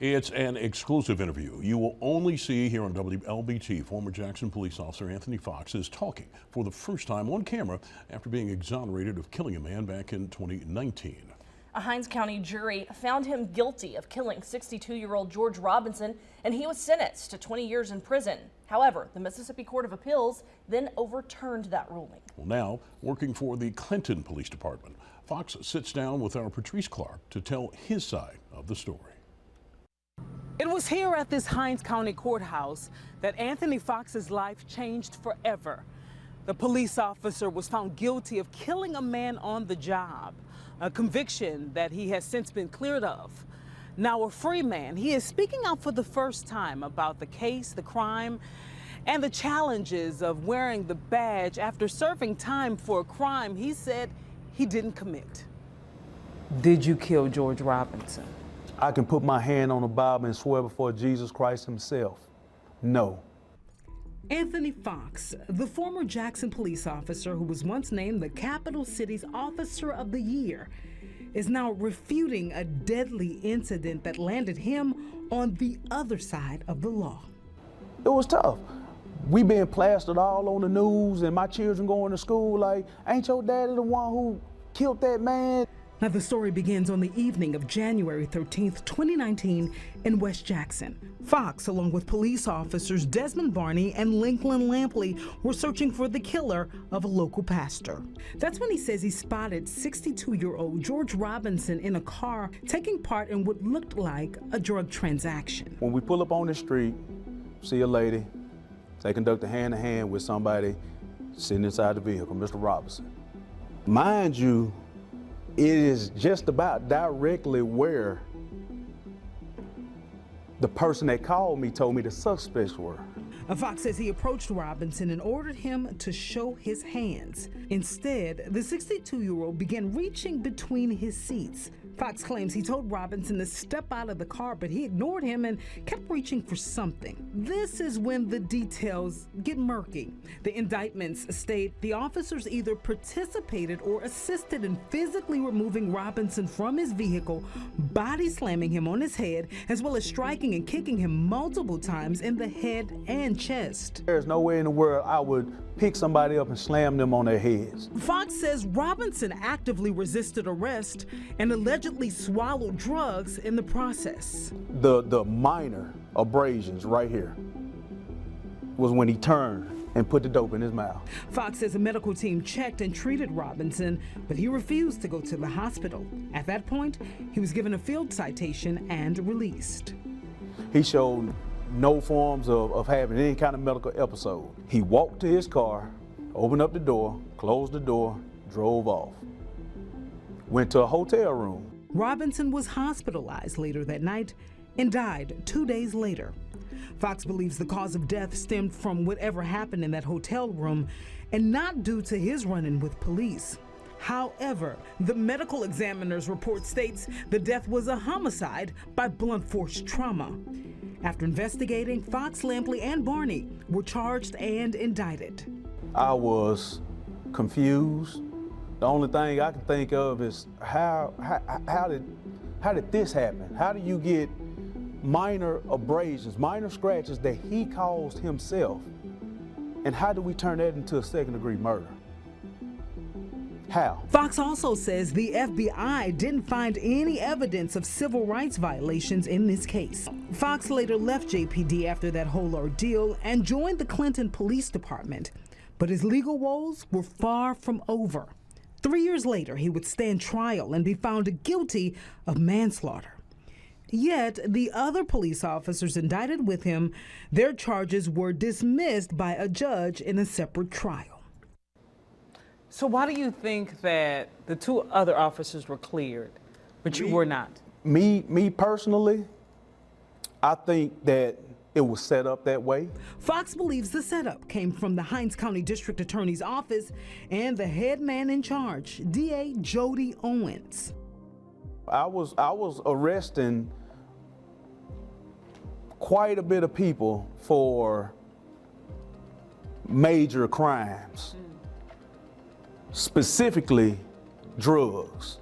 It's an exclusive interview you will only see here on WLBT. Former Jackson police officer Anthony Fox is talking for the first time on camera after being exonerated of killing a man back in 2019. A Hinds County jury found him guilty of killing 62-year-old George Robinson, and he was sentenced to 20 years in prison. However, the Mississippi Court of Appeals then overturned that ruling. Well, now working for the Clinton Police Department, Fox sits down with our Patrice Clark to tell his side of the story. It was here at this Hinds County courthouse that Anthony Fox's life changed forever. The police officer was found guilty of killing a man on the job, a conviction that he has since been cleared of. Now a free man, he is speaking out for the first time about the case, the crime, and the challenges of wearing the badge after serving time for a crime he said he didn't commit. Did you kill George Robinson? I can put my hand on the Bible and swear before Jesus Christ himself, no. Anthony Fox, the former Jackson police officer who was once named the capital city's Officer of the Year, is now refuting a deadly incident that landed him on the other side of the law. It was tough. We being plastered all on the news and my children going to school like, ain't your daddy the one who killed that man? Now, the story begins on the evening of January 13th, 2019 in West Jackson. Fox, along with police officers Desmond Barney and Lincoln Lampley, were searching for the killer of a local pastor. That's when he says he spotted 62-year-old George Robinson in a car taking part in what looked like a drug transaction. When we pull up on the street, see a lady, they conduct a hand-to-hand with somebody sitting inside the vehicle, Mr. Robinson. Mind you, it is just about directly where the person that called me told me the suspects were. Fox says he approached Robinson and ordered him to show his hands. Instead, the 62-year-old began reaching between his seats. Fox claims he told Robinson to step out of the car, but he ignored him and kept reaching for something. This is when the details get murky. The indictments state the officers either participated or assisted in physically removing Robinson from his vehicle, body slamming him on his head, as well as striking and kicking him multiple times in the head and chest. There's no way in the world I would pick somebody up and slam them on their heads. Fox says Robinson actively resisted arrest and allegedly swallowed drugs in the process. The minor abrasions right here was when he turned and put the dope in his mouth. Fox says a medical team checked and treated Robinson, but he refused to go to the hospital. At that point, he was given a field citation and released. He showed no forms of having any kind of medical episode. He walked to his car, opened up the door, closed the door, drove off. Went to a hotel room. Robinson was hospitalized later that night and died 2 days later. Fox believes the cause of death stemmed from whatever happened in that hotel room and not due to his run-in with police. However, the medical examiner's report states the death was a homicide by blunt force trauma. After investigating, Fox, Lampley, and Barney were charged and indicted. I was confused. The only thing I can think of is how did this happen? How do you get minor abrasions, minor scratches that he caused himself? And how do we turn that into a second-degree murder? How? Fox also says the FBI didn't find any evidence of civil rights violations in this case. Fox later left JPD after that whole ordeal and joined the Clinton Police Department. But his legal woes were far from over. 3 years later, he would stand trial and be found guilty of manslaughter. Yet, the other police officers indicted with him, their charges were dismissed by a judge in a separate trial. So why do you think that the two other officers were cleared, but you were not? Me personally, I think that it was set up that way. Fox believes the setup came from the Hinds County District Attorney's Office and the head man in charge, DA Jody Owens. I was arresting quite a bit of people for major crimes. Specifically drugs.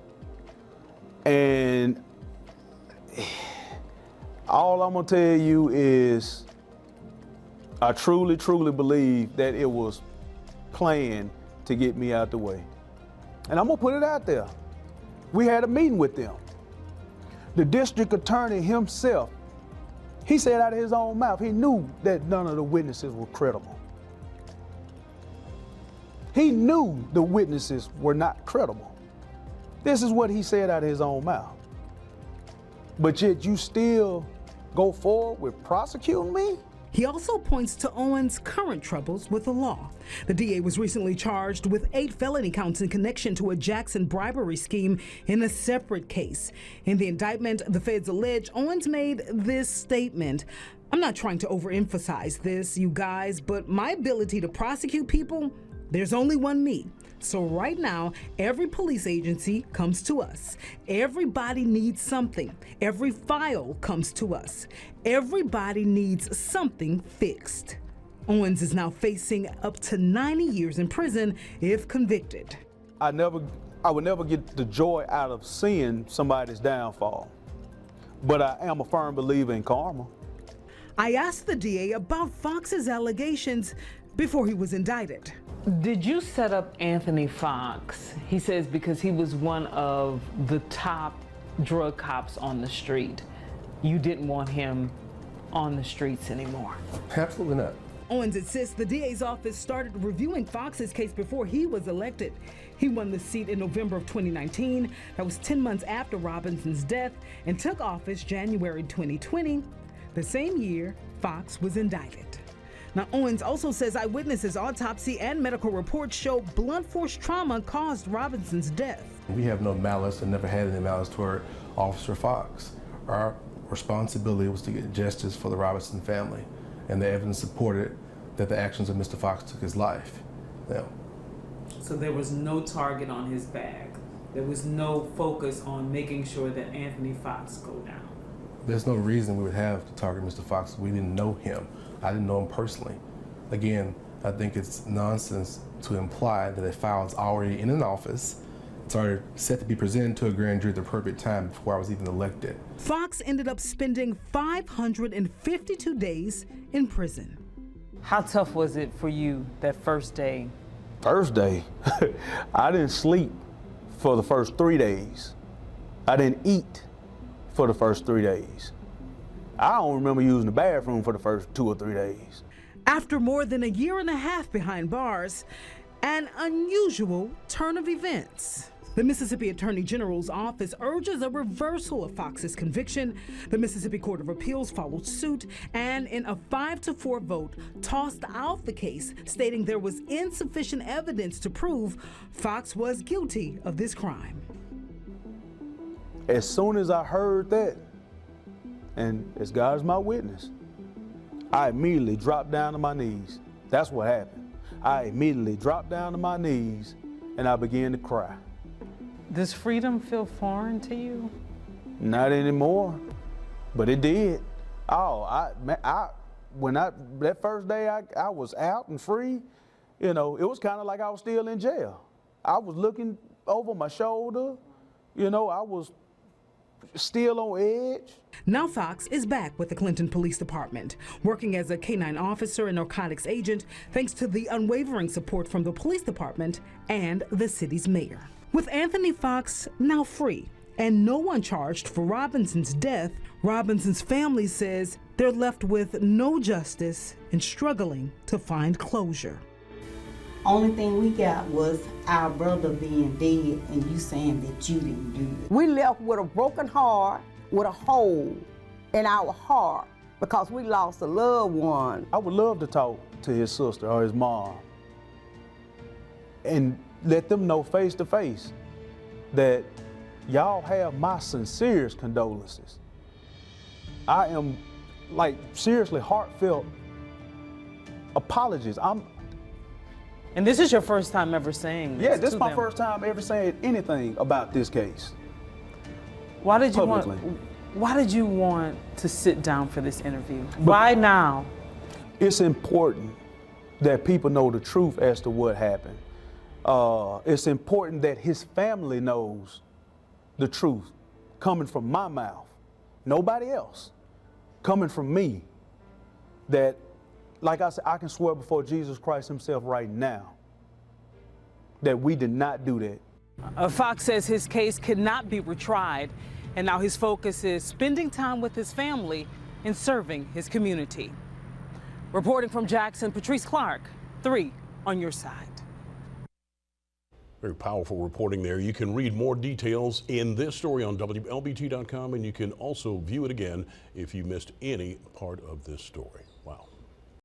And All I'm gonna tell you is I truly, truly believe that it was planned to get me out the way. And I'm gonna put it out there. We had a meeting with them. The district attorney himself, he said out of his own mouth, he knew that none of the witnesses were credible. He knew the witnesses were not credible. This is what he said out of his own mouth. But yet you still go forward with prosecuting me? He also points to Owens' current troubles with the law. The DA was recently charged with 8 felony counts in connection to a Jackson bribery scheme in a separate case. In the indictment, the feds allege Owens made this statement: "I'm not trying to overemphasize this, you guys, but my ability to prosecute people, there's only one me. So right now, every police agency comes to us. Everybody needs something. Every file comes to us. Everybody needs something fixed." Owens is now facing up to 90 years in prison if convicted. I would never get the joy out of seeing somebody's downfall. But I am a firm believer in karma. I asked the DA about Fox's allegations before he was indicted. Did you set up Anthony Fox? He says because he was one of the top drug cops on the street. You didn't want him on the streets anymore. Absolutely not. Owens insists the DA's office started reviewing Fox's case before he was elected. He won the seat in November of 2019. That was 10 months after Robinson's death, and took office January 2020. The same year, Fox was indicted. Now, Owens also says eyewitnesses' autopsy and medical reports show blunt force trauma caused Robinson's death. We have no malice and never had any malice toward Officer Fox. Our responsibility was to get justice for the Robinson family, and the evidence supported that the actions of Mr. Fox took his life. Yeah. So there was no target on his back. There was no focus on making sure that Anthony Fox go down. There's no reason we would have to target Mr. Fox. We didn't know him. I didn't know him personally. Again, I think it's nonsense to imply that a file is already in an office. It's already set to be presented to a grand jury at the appropriate time before I was even elected. Fox ended up spending 552 days in prison. How tough was it for you that first day? First day, I didn't sleep for the first 3 days. I didn't eat for the first 3 days. I don't remember using the bathroom for the first 2 or 3 days. After more than a year and a half behind bars, an unusual turn of events. The Mississippi Attorney General's office urges a reversal of Fox's conviction. The Mississippi Court of Appeals followed suit and, in a 5-4 vote, tossed out the case, stating there was insufficient evidence to prove Fox was guilty of this crime. As soon as I heard that, and as God is my witness, I immediately dropped down to my knees. That's what happened. I immediately dropped down to my knees and I began to cry. Does freedom feel foreign to you? Not anymore, but it did. Oh, that first day I was out and free, you know, it was kind of like I was still in jail. I was looking over my shoulder, you know, I was still on edge. Now Fox is back with the Clinton Police Department, working as a K-9 officer and narcotics agent, thanks to the unwavering support from the police department and the city's mayor. With Anthony Fox now free and no one charged for Robinson's death, Robinson's family says they're left with no justice and struggling to find closure. Only thing we got was our brother being dead and you saying that you didn't do it. We left with a broken heart, with a hole in our heart because we lost a loved one. I would love to talk to his sister or his mom and let them know face to face that y'all have my sincerest condolences. I am seriously heartfelt apologies. And this is your first time ever saying this? Yeah, this is my them. first time ever saying anything about this case. Why did you publicly. Why did you want to sit down for this interview? Why now? It's important that people know the truth as to what happened. It's important that his family knows the truth coming from my mouth, nobody else. coming from me, that, like I said, I can swear before Jesus Christ himself right now that we did not do that. Fox says his case cannot be retried, and now his focus is spending time with his family and serving his community. Reporting from Jackson, Patrice Clark, 3 on your side. Very powerful reporting there. You can read more details in this story on WLBT.com, and you can also view it again if you missed any part of this story. Wow.